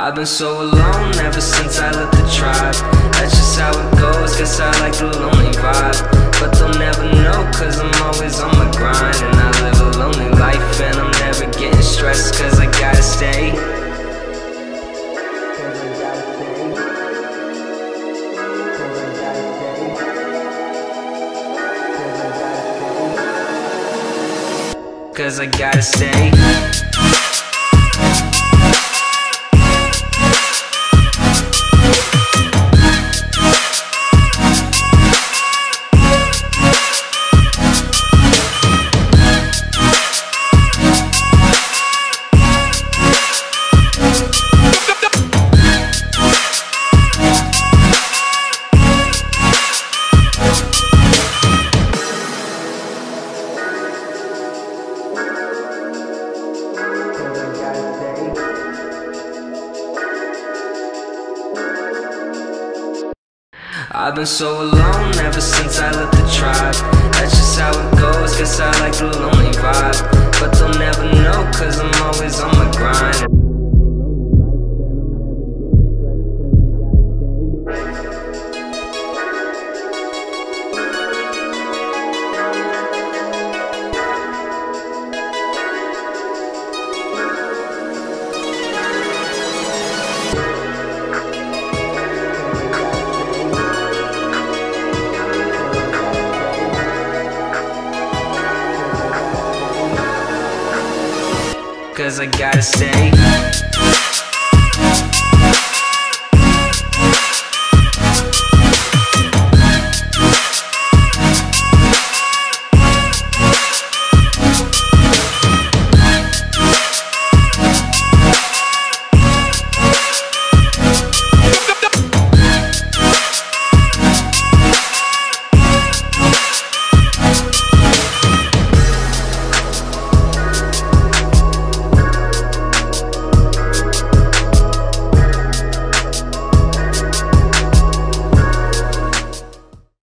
I've been so alone ever since I left the tribe. That's just how it goes, guess I like the lonely vibe. But they'll never know, cause I'm always on my grind. And I live a lonely life and I'm never getting stressed, cause I gotta stay. Cause I gotta stay. I've been so alone ever since I left the tribe. That's just how it goes, guess I like the lonely vibe. But they'll never know, cause I'm always on my grind. Cause I gotta stay.